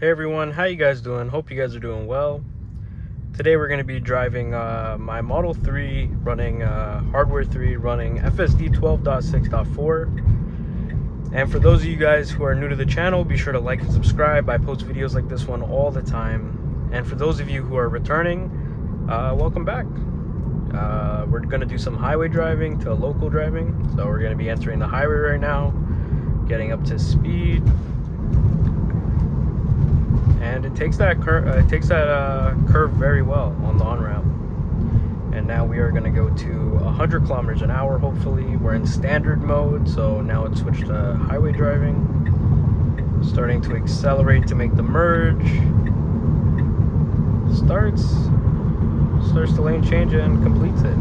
Hey everyone, how you guys doing? Hope you guys are doing well. Today we're going to be driving my Model 3 running Hardware 3 running FSD 12.6.4. And for those of you guys who are new to the channel, be sure to like and subscribe. I post videos like this one all the time. And for those of you who are returning, welcome back. We're going to do some highway driving to local driving. So we're going to be entering the highway right now, getting up to speed. And it takes that curve very well on the on-ramp. And now we are going to go to 100 kilometers an hour. Hopefully we're in standard mode, so now it's switched to highway driving. Starting to accelerate to make the merge. Starts the lane change and completes it.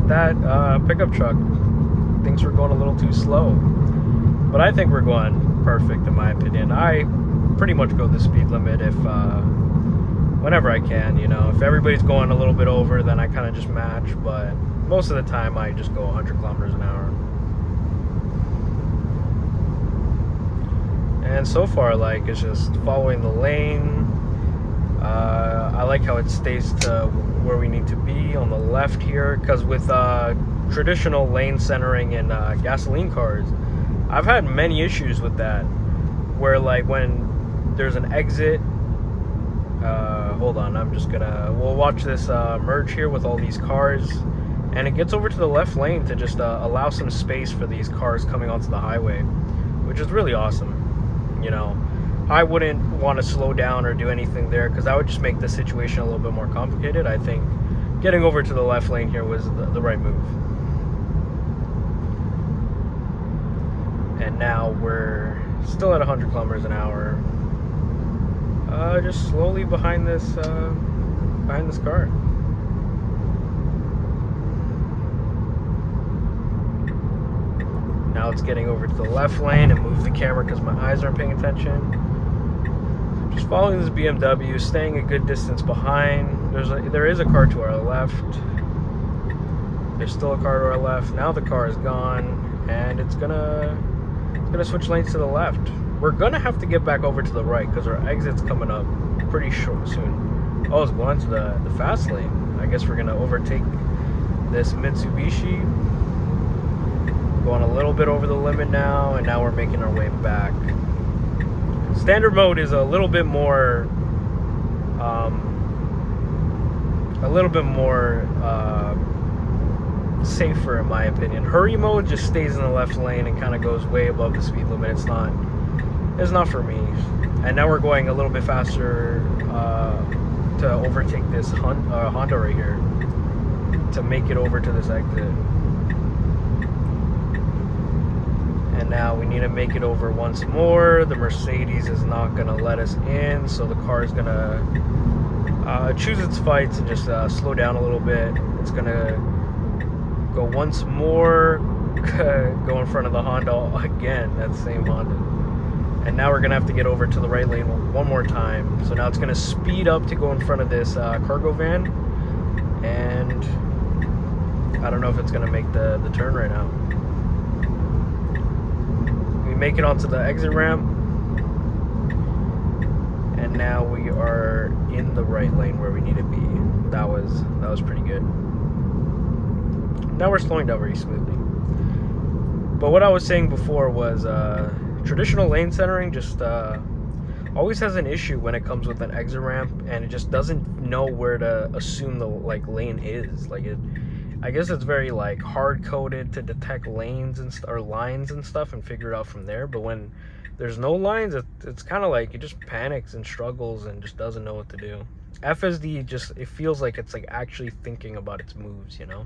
That pickup truck thinks we're going a little too slow, but I think we're going perfect in my opinion. I pretty much go the speed limit if whenever I can, you know. If everybody's going a little bit over, then I kind of just match, but most of the time I just go 100 kilometers an hour. And so far, like, it's just following the lane. I like how it stays to where we need to be on the left here, because with traditional lane centering in gasoline cars, I've had many issues with that, where like when there's an exit, hold on, we'll watch this merge here with all these cars, and it gets over to the left lane to just allow some space for these cars coming onto the highway, which is really awesome. You know, I wouldn't want to slow down or do anything there, because that would just make the situation a little bit more complicated. I think getting over to the left lane here was the right move. And now we're still at 100 kilometers an hour, just slowly behind this car. Now it's getting over to the left lane and move the camera because my eyes aren't paying attention. Just following this BMW, staying a good distance behind. There is a car to our left. There's still a car to our left. Now the car is gone, and it's gonna switch lanes to the left. We're gonna have to get back over to the right because our exit's coming up pretty short soon. Oh, it's going to the fast lane. I guess we're gonna overtake this Mitsubishi. Going a little bit over the limit now, and now we're making our way back. Standard mode is a little bit more safer in my opinion. Hurry mode just stays in the left lane and kind of goes way above the speed limit. It's not for me. And now we're going a little bit faster to overtake this Honda right here to make it over to this exit. And now we need to make it over once more. The Mercedes is not gonna let us in, so the car is gonna choose its fights and just slow down a little bit. It's gonna go once more, go in front of the Honda again, that same Honda. And now we're gonna have to get over to the right lane one more time. So now it's gonna speed up to go in front of this cargo van, and I don't know if it's gonna make the turn right now. We make it onto the exit ramp, and now we are in the right lane where we need to be. That was pretty good. Now we're slowing down very smoothly. But what I was saying before was traditional lane centering just always has an issue when it comes with an exit ramp, and it just doesn't know where to assume the lane is. I guess it's very hard coded to detect lanes or lines and stuff and figure it out from there. But when there's no lines, it's kind of like it just panics and struggles and just doesn't know what to do. FSD it feels like it's actually thinking about its moves, you know.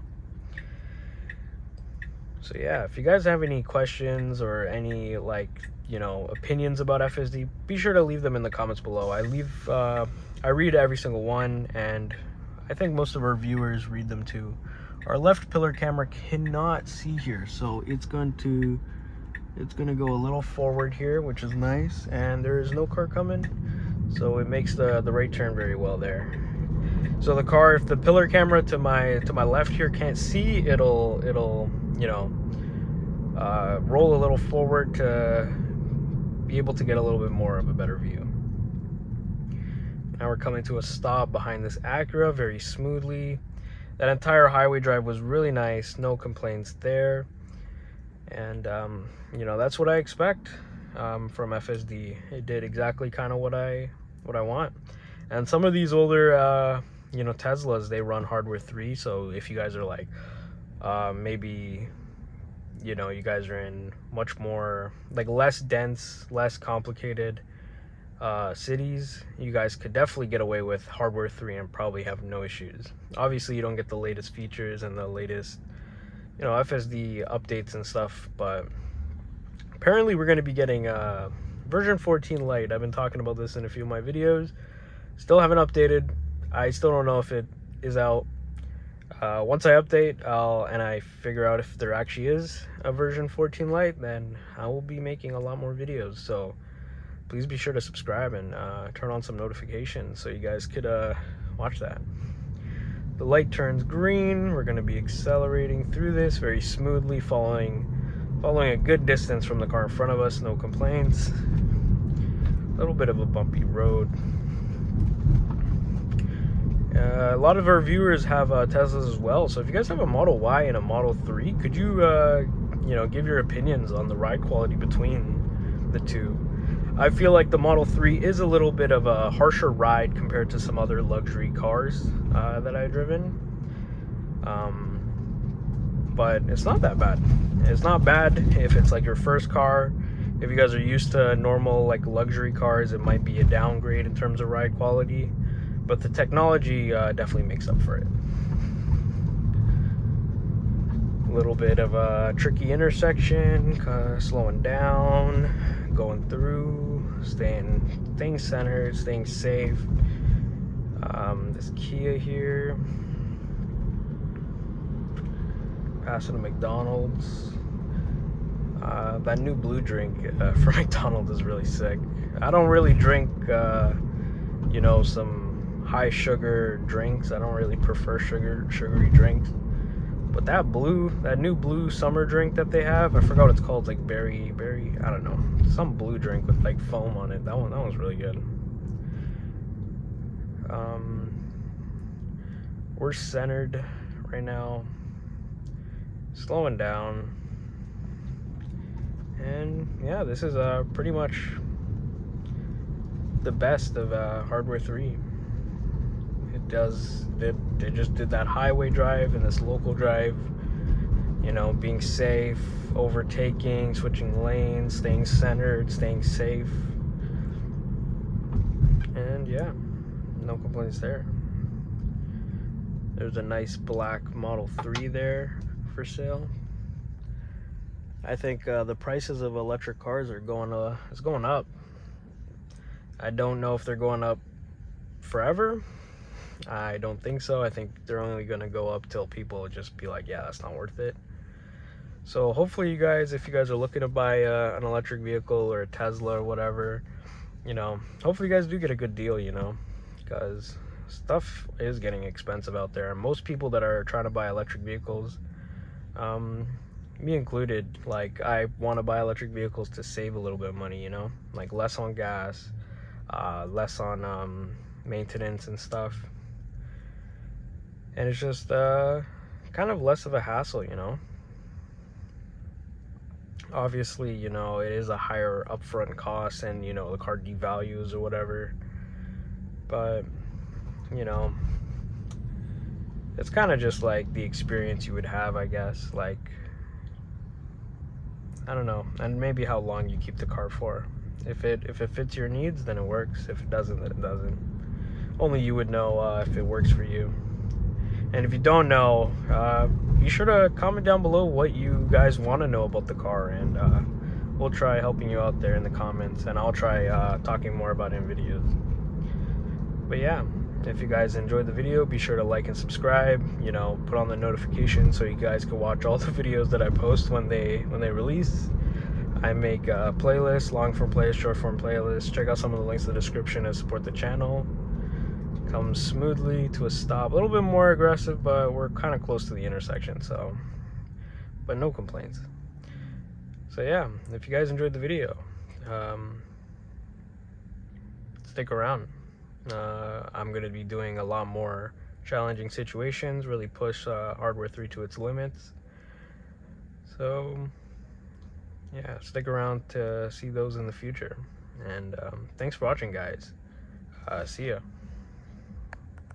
So yeah, if you guys have any questions or any opinions about FSD, be sure to leave them in the comments below. I read every single one, and I think most of our viewers read them too. Our left pillar camera cannot see here, so it's going to go a little forward here, which is nice, and there is no car coming, so it makes the right turn very well there. So the car, if the pillar camera to my left here can't see, it'll you know, roll a little forward to be able to get a little bit more of a better view. Now we're coming to a stop behind this Acura very smoothly. That entire highway drive was really nice, no complaints there. And you know, that's what I expect from FSD. It did exactly kind of what I want. And some of these older you know, Teslas, they run hardware 3, so if you guys are like maybe, you know, you guys are in much more like less dense, less complicated cities, you guys could definitely get away with hardware 3 and probably have no issues. Obviously you don't get the latest features and the latest, you know, FSD updates and stuff, but apparently we're going to be getting version 14 Lite. I've been talking about this in a few of my videos. Still haven't updated. I still don't know if it is out. Once I update and I figure out if there actually is a version 14 Lite, then I will be making a lot more videos. So please be sure to subscribe and turn on some notifications so you guys could watch that. The light turns green. We're going to be accelerating through this very smoothly, following a good distance from the car in front of us. No complaints. A little bit of a bumpy road. A lot of our viewers have Teslas as well, so if you guys have a Model Y and a Model 3, could you you know, give your opinions on the ride quality between the two? I feel like the Model 3 is a little bit of a harsher ride compared to some other luxury cars that I've driven, but it's not that bad. It's not bad if it's like your first car. If you guys are used to normal like luxury cars, it might be a downgrade in terms of ride quality. But the technology definitely makes up for it. A little bit of a tricky intersection, slowing down, going through, staying centered, staying safe. This Kia here. Passing a McDonald's. That new blue drink for McDonald's is really sick. I don't really drink, you know, some high sugar drinks. I don't really prefer sugary drinks, but that new blue summer drink that they have, I forgot what it's called, like berry, I don't know, some blue drink with like foam on it. That one's really good. We're centered right now, slowing down, and yeah, this is pretty much the best of hardware 3. They just did that highway drive and this local drive, you know, being safe, overtaking, switching lanes, staying centered, staying safe, and yeah, no complaints there. There's a nice black Model 3 there for sale. I think the prices of electric cars are going up. I don't know if they're going up forever. I don't think so. I think they're only going to go up till people just be like, yeah, that's not worth it. So hopefully you guys, if you guys are looking to buy an electric vehicle or a Tesla or whatever, you know, hopefully you guys do get a good deal, you know, because stuff is getting expensive out there. And most people that are trying to buy electric vehicles, me included, like, I want to buy electric vehicles to save a little bit of money, you know, like less on gas, less on maintenance and stuff. And it's just kind of less of a hassle, you know. Obviously, you know, it is a higher upfront cost and, you know, the car devalues or whatever. But, you know, it's kind of just like the experience you would have, I guess. Like, I don't know. And maybe how long you keep the car for. If it fits your needs, then it works. If it doesn't, then it doesn't. Only you would know if it works for you. And if you don't know, be sure to comment down below what you guys want to know about the car, and we'll try helping you out there in the comments, and I'll try talking more about it in videos. But yeah, if you guys enjoyed the video, be sure to like and subscribe, you know, put on the notifications so you guys can watch all the videos that I post when they release. I make playlists, long form playlists, short form playlists. Check out some of the links in the description to support the channel. Comes smoothly to a stop, a little bit more aggressive, but we're kind of close to the intersection, so, but no complaints. So yeah, if you guys enjoyed the video, stick around. I'm going to be doing a lot more challenging situations, really push hardware 3 to its limits. So yeah, stick around to see those in the future. And thanks for watching, guys. See ya.